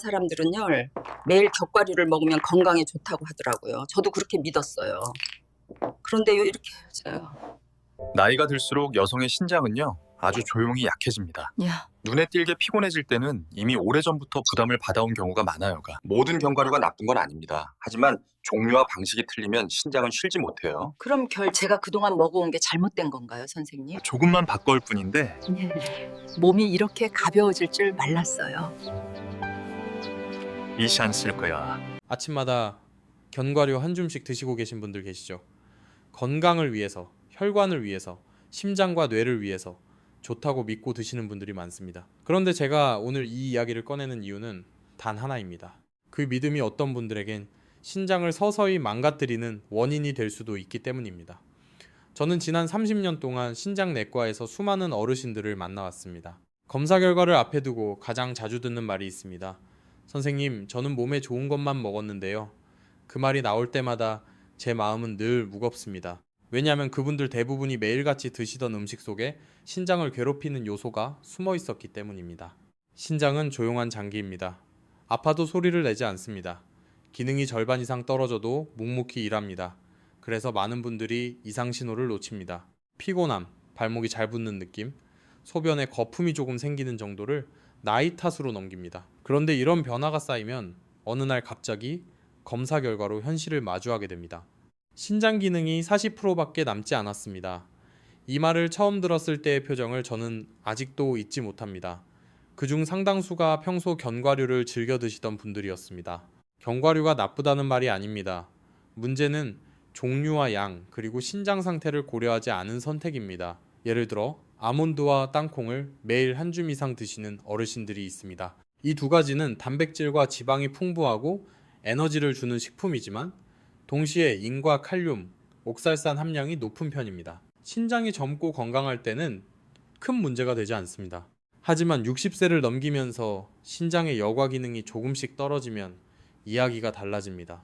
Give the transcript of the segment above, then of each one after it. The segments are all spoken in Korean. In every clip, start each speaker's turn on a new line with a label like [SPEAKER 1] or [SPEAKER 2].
[SPEAKER 1] 사람들은요, 매일 견과류를 먹으면 건강에 좋다고 하더라고요. 저도 그렇게 믿었어요. 그런데요, 이렇게 해져요.
[SPEAKER 2] 나이가 들수록 여성의 신장은요, 아주 조용히 약해집니다.
[SPEAKER 1] 야,
[SPEAKER 2] 눈에 띄게 피곤해질 때는 이미 오래전부터 부담을 받아온 경우가 많아요가. 모든 견과류가 나쁜 건 아닙니다. 하지만 종류와 방식이 틀리면 신장은 쉬지 못해요.
[SPEAKER 1] 그럼 제가 그동안 먹어온 게 잘못된 건가요, 선생님?
[SPEAKER 2] 조금만 바꿔올 뿐인데
[SPEAKER 1] 예. 몸이 이렇게 가벼워질 줄 몰랐어요.
[SPEAKER 2] 이샨 쓸 거야.
[SPEAKER 3] 아침마다 견과류 한 줌씩 드시고 계신 분들 계시죠? 건강을 위해서, 혈관을 위해서, 심장과 뇌를 위해서 좋다고 믿고 드시는 분들이 많습니다. 그런데 제가 오늘 이 이야기를 꺼내는 이유는 단 하나입니다. 그 믿음이 어떤 분들에겐 신장을 서서히 망가뜨리는 원인이 될 수도 있기 때문입니다. 저는 지난 30년 동안 신장내과에서 수많은 어르신들을 만나왔습니다. 검사 결과를 앞에 두고 가장 자주 듣는 말이 있습니다. 선생님, 저는 몸에 좋은 것만 먹었는데요. 그 말이 나올 때마다 제 마음은 늘 무겁습니다. 왜냐하면 그분들 대부분이 매일같이 드시던 음식 속에 신장을 괴롭히는 요소가 숨어 있었기 때문입니다. 신장은 조용한 장기입니다. 아파도 소리를 내지 않습니다. 기능이 절반 이상 떨어져도 묵묵히 일합니다. 그래서 많은 분들이 이상 신호를 놓칩니다. 피곤함, 발목이 잘 붙는 느낌, 소변에 거품이 조금 생기는 정도를 나이 탓으로 넘깁니다. 그런데 이런 변화가 쌓이면 어느 날 갑자기 검사 결과로 현실을 마주하게 됩니다. 신장 기능이 40%밖에 남지 않았습니다. 이 말을 처음 들었을 때의 표정을 저는 아직도 잊지 못합니다. 그중 상당수가 평소 견과류를 즐겨 드시던 분들이었습니다. 견과류가 나쁘다는 말이 아닙니다. 문제는 종류와 양, 그리고 신장 상태를 고려하지 않은 선택입니다. 예를 들어 아몬드와 땅콩을 매일 한 줌 이상 드시는 어르신들이 있습니다. 이 두 가지는 단백질과 지방이 풍부하고 에너지를 주는 식품이지만 동시에 인과 칼륨, 옥살산 함량이 높은 편입니다. 신장이 젊고 건강할 때는 큰 문제가 되지 않습니다. 하지만 60세를 넘기면서 신장의 여과 기능이 조금씩 떨어지면 이야기가 달라집니다.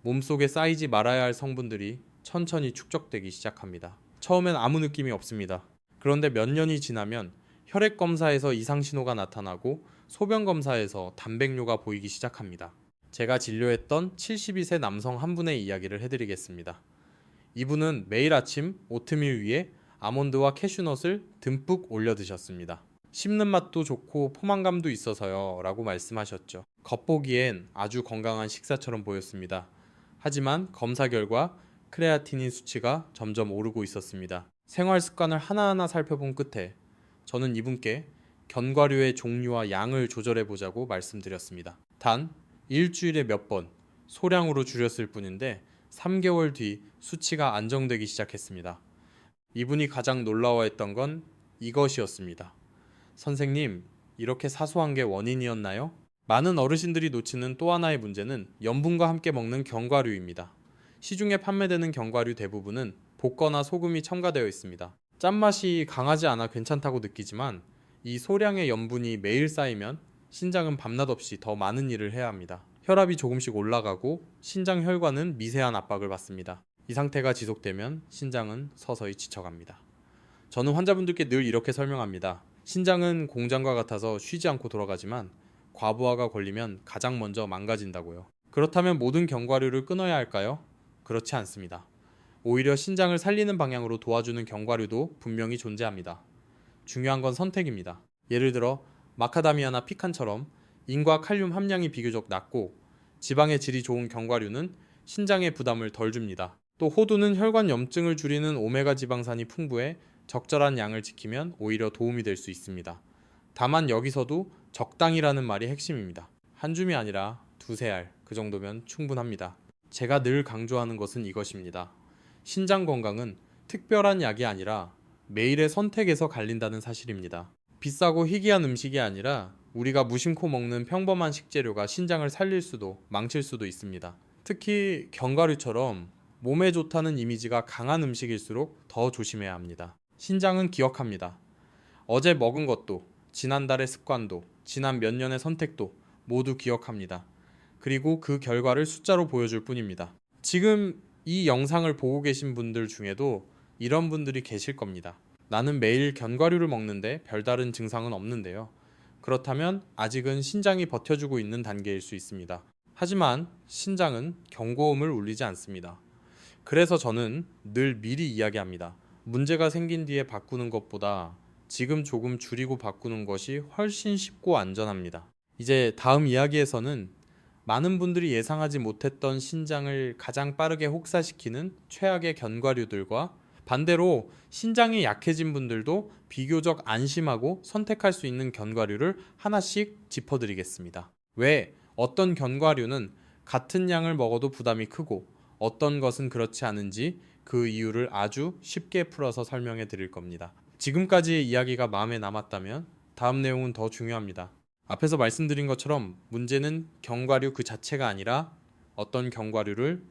[SPEAKER 3] 몸속에 쌓이지 말아야 할 성분들이 천천히 축적되기 시작합니다. 처음엔 아무 느낌이 없습니다. 그런데 몇 년이 지나면 혈액 검사에서 이상 신호가 나타나고 소변 검사에서 단백뇨가 보이기 시작합니다. 제가 진료했던 72세 남성 한 분의 이야기를 해드리겠습니다. 이분은 매일 아침 오트밀 위에 아몬드와 캐슈넛을 듬뿍 올려 드셨습니다. 씹는 맛도 좋고 포만감도 있어서요 라고 말씀하셨죠. 겉보기엔 아주 건강한 식사처럼 보였습니다. 하지만 검사 결과 크레아티닌 수치가 점점 오르고 있었습니다. 생활 습관을 하나하나 살펴본 끝에 저는 이분께 견과류의 종류와 양을 조절해 보자고 말씀드렸습니다. 단 일주일에 몇 번 소량으로 줄였을 뿐인데 3개월 뒤 수치가 안정되기 시작했습니다. 이분이 가장 놀라워했던 건 이것이었습니다. 선생님, 이렇게 사소한 게 원인이었나요? 많은 어르신들이 놓치는 또 하나의 문제는 염분과 함께 먹는 견과류입니다. 시중에 판매되는 견과류 대부분은 볶거나 소금이 첨가되어 있습니다. 짠맛이 강하지 않아 괜찮다고 느끼지만 이 소량의 염분이 매일 쌓이면 신장은 밤낮 없이 더 많은 일을 해야 합니다. 혈압이 조금씩 올라가고 신장 혈관은 미세한 압박을 받습니다. 이 상태가 지속되면 신장은 서서히 지쳐갑니다. 저는 환자분들께 늘 이렇게 설명합니다. 신장은 공장과 같아서 쉬지 않고 돌아가지만 과부하가 걸리면 가장 먼저 망가진다고요. 그렇다면 모든 견과류를 끊어야 할까요? 그렇지 않습니다. 오히려 신장을 살리는 방향으로 도와주는 견과류도 분명히 존재합니다. 중요한 건 선택입니다. 예를 들어 마카다미아나 피칸처럼 인과 칼륨 함량이 비교적 낮고 지방의 질이 좋은 견과류는 신장의 부담을 덜 줍니다. 또 호두는 혈관 염증을 줄이는 오메가 지방산이 풍부해 적절한 양을 지키면 오히려 도움이 될 수 있습니다. 다만 여기서도 적당이라는 말이 핵심입니다. 한 줌이 아니라 두세 알, 그 정도면 충분합니다. 제가 늘 강조하는 것은 이것입니다. 신장 건강은 특별한 약이 아니라 매일의 선택에서 갈린다는 사실입니다. 비싸고 희귀한 음식이 아니라 우리가 무심코 먹는 평범한 식재료가 신장을 살릴 수도 망칠 수도 있습니다. 특히 견과류처럼 몸에 좋다는 이미지가 강한 음식일수록 더 조심해야 합니다. 신장은 기억합니다. 어제 먹은 것도, 지난달의 습관도, 지난 몇 년의 선택도 모두 기억합니다. 그리고 그 결과를 숫자로 보여줄 뿐입니다. 지금 이 영상을 보고 계신 분들 중에도 이런 분들이 계실 겁니다. 나는 매일 견과류를 먹는데 별다른 증상은 없는데요. 그렇다면 아직은 신장이 버텨주고 있는 단계일 수 있습니다. 하지만 신장은 경고음을 울리지 않습니다. 그래서 저는 늘 미리 이야기합니다. 문제가 생긴 뒤에 바꾸는 것보다 지금 조금 줄이고 바꾸는 것이 훨씬 쉽고 안전합니다. 이제 다음 이야기에서는 많은 분들이 예상하지 못했던 신장을 가장 빠르게 혹사시키는 최악의 견과류들과 반대로 신장이 약해진 분들도 비교적 안심하고 선택할 수 있는 견과류를 하나씩 짚어드리겠습니다. 왜 어떤 견과류는 같은 양을 먹어도 부담이 크고 어떤 것은 그렇지 않은지 그 이유를 아주 쉽게 풀어서 설명해 드릴 겁니다. 지금까지의 이야기가 마음에 남았다면 다음 내용은 더 중요합니다. 앞에서 말씀드린 것처럼 문제는 견과류 그 자체가 아니라 어떤 견과류를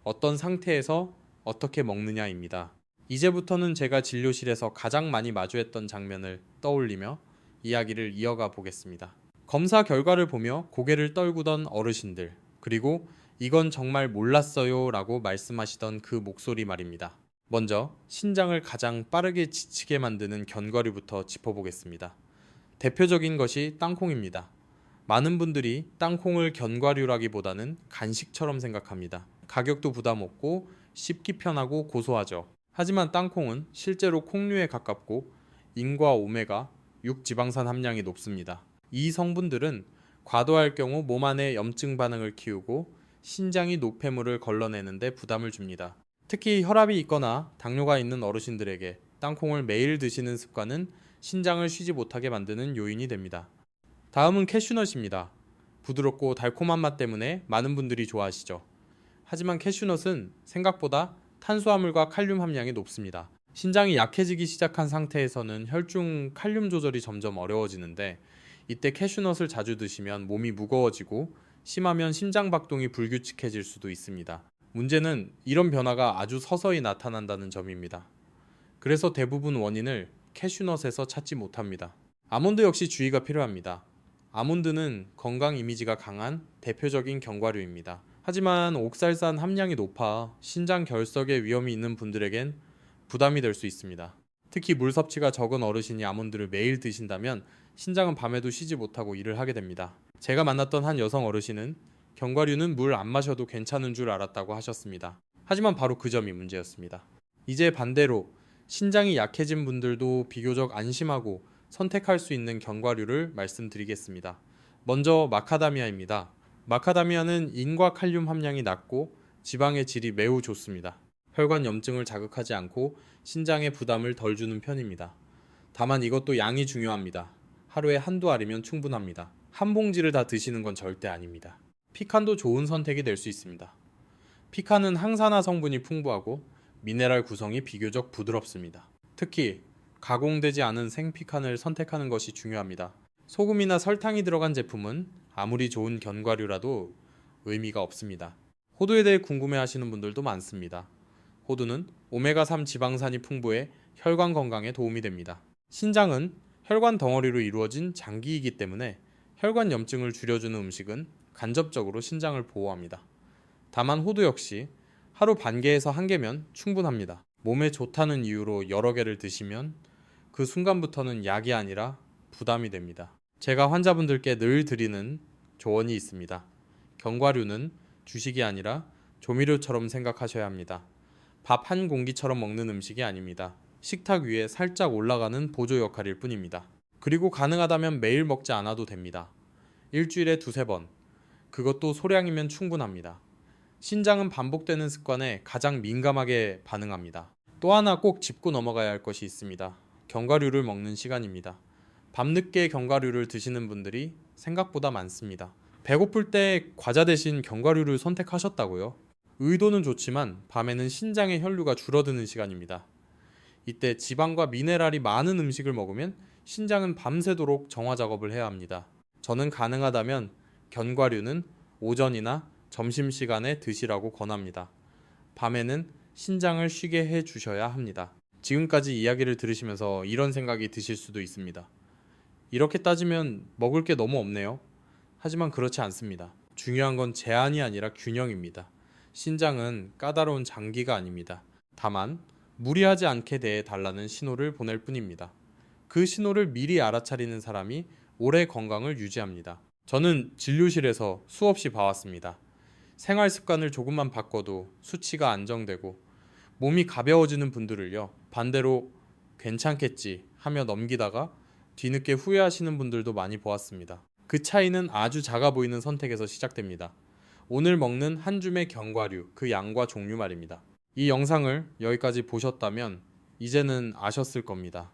[SPEAKER 3] 어떤 상태에서 어떻게 먹느냐입니다. 이제부터는 제가 진료실에서 가장 많이 마주했던 장면을 떠올리며 이야기를 이어가 보겠습니다. 검사 결과를 보며 고개를 떨구던 어르신들, 그리고 이건 정말 몰랐어요 라고 말씀하시던 그 목소리 말입니다. 먼저 신장을 가장 빠르게 지치게 만드는 견과류부터 짚어보겠습니다. 대표적인 것이 땅콩입니다. 많은 분들이 땅콩을 견과류라기보다는 간식처럼 생각합니다. 가격도 부담 없고 씹기 편하고 고소하죠. 하지만 땅콩은 실제로 콩류에 가깝고 인과 오메가, 육지방산 함량이 높습니다. 이 성분들은 과도할 경우 몸 안에 염증 반응을 키우고 신장이 노폐물을 걸러내는데 부담을 줍니다. 특히 혈압이 있거나 당뇨가 있는 어르신들에게 땅콩을 매일 드시는 습관은 신장을 쉬지 못하게 만드는 요인이 됩니다. 다음은 캐슈넛입니다. 부드럽고 달콤한 맛 때문에 많은 분들이 좋아하시죠. 하지만 캐슈넛은 생각보다 탄수화물과 칼륨 함량이 높습니다. 신장이 약해지기 시작한 상태에서는 혈중 칼륨 조절이 점점 어려워지는데 이때 캐슈넛을 자주 드시면 몸이 무거워지고 심하면 심장 박동이 불규칙해질 수도 있습니다. 문제는 이런 변화가 아주 서서히 나타난다는 점입니다. 그래서 대부분 원인을 캐슈넛에서 찾지 못합니다. 아몬드 역시 주의가 필요합니다. 아몬드는 건강 이미지가 강한 대표적인 견과류입니다. 하지만 옥살산 함량이 높아 신장 결석에 위험이 있는 분들에겐 부담이 될 수 있습니다. 특히 물 섭취가 적은 어르신이 아몬드를 매일 드신다면 신장은 밤에도 쉬지 못하고 일을 하게 됩니다. 제가 만났던 한 여성 어르신은 견과류는 물 안 마셔도 괜찮은 줄 알았다고 하셨습니다. 하지만 바로 그 점이 문제였습니다. 이제 반대로 신장이 약해진 분들도 비교적 안심하고 선택할 수 있는 견과류를 말씀드리겠습니다. 먼저 마카다미아입니다. 마카다미아는 인과 칼륨 함량이 낮고 지방의 질이 매우 좋습니다. 혈관 염증을 자극하지 않고 신장에 부담을 덜 주는 편입니다. 다만 이것도 양이 중요합니다. 하루에 한두 알이면 충분합니다. 한 봉지를 다 드시는 건 절대 아닙니다. 피칸도 좋은 선택이 될 수 있습니다. 피칸은 항산화 성분이 풍부하고 미네랄 구성이 비교적 부드럽습니다. 특히 가공되지 않은 생피칸을 선택하는 것이 중요합니다. 소금이나 설탕이 들어간 제품은 아무리 좋은 견과류라도 의미가 없습니다. 호두에 대해 궁금해하시는 분들도 많습니다. 호두는 오메가3 지방산이 풍부해 혈관 건강에 도움이 됩니다. 신장은 혈관 덩어리로 이루어진 장기이기 때문에 혈관 염증을 줄여주는 음식은 간접적으로 신장을 보호합니다. 다만 호두 역시 하루 반 개에서 한 개면 충분합니다. 몸에 좋다는 이유로 여러 개를 드시면 그 순간부터는 약이 아니라 부담이 됩니다. 제가 환자분들께 늘 드리는 조언이 있습니다. 견과류는 주식이 아니라 조미료처럼 생각하셔야 합니다. 밥 한 공기처럼 먹는 음식이 아닙니다. 식탁 위에 살짝 올라가는 보조 역할일 뿐입니다. 그리고 가능하다면 매일 먹지 않아도 됩니다. 일주일에 두세 번, 그것도 소량이면 충분합니다. 신장은 반복되는 습관에 가장 민감하게 반응합니다. 또 하나 꼭 짚고 넘어가야 할 것이 있습니다. 견과류를 먹는 시간입니다. 밤늦게 견과류를 드시는 분들이 생각보다 많습니다. 배고플 때 과자 대신 견과류를 선택하셨다고요? 의도는 좋지만 밤에는 신장의 혈류가 줄어드는 시간입니다. 이때 지방과 미네랄이 많은 음식을 먹으면 신장은 밤새도록 정화 작업을 해야 합니다. 저는 가능하다면 견과류는 오전이나 점심시간에 드시라고 권합니다. 밤에는 신장을 쉬게 해주셔야 합니다. 지금까지 이야기를 들으시면서 이런 생각이 드실 수도 있습니다. 이렇게 따지면 먹을 게 너무 없네요. 하지만 그렇지 않습니다. 중요한 건 제한이 아니라 균형입니다. 신장은 까다로운 장기가 아닙니다. 다만 무리하지 않게 대해 달라는 신호를 보낼 뿐입니다. 그 신호를 미리 알아차리는 사람이 오래 건강을 유지합니다. 저는 진료실에서 수없이 봐왔습니다. 생활 습관을 조금만 바꿔도 수치가 안정되고 몸이 가벼워지는 분들을요, 반대로 괜찮겠지 하며 넘기다가 뒤늦게 후회하시는 분들도 많이 보았습니다. 그 차이는 아주 작아 보이는 선택에서 시작됩니다. 오늘 먹는 한 줌의 견과류, 그 양과 종류 말입니다. 이 영상을 여기까지 보셨다면 이제는 아셨을 겁니다.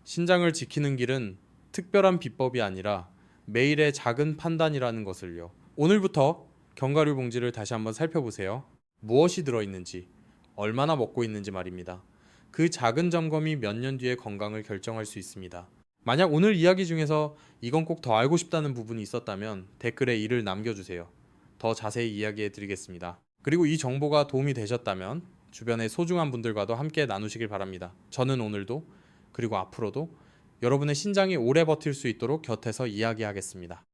[SPEAKER 3] 신장을 지키는 길은 특별한 비법이 아니라 매일의 작은 판단이라는 것을요. 오늘부터 견과류 봉지를 다시 한번 살펴보세요. 무엇이 들어있는지, 얼마나 먹고 있는지 말입니다. 그 작은 점검이 몇 년 뒤의 건강을 결정할 수 있습니다. 만약 오늘 이야기 중에서 이건 꼭 더 알고 싶다는 부분이 있었다면 댓글에 이를 남겨주세요. 더 자세히 이야기해 드리겠습니다. 그리고 이 정보가 도움이 되셨다면 주변의 소중한 분들과도 함께 나누시길 바랍니다. 저는 오늘도 그리고 앞으로도 여러분의 신장이 오래 버틸 수 있도록 곁에서 이야기하겠습니다.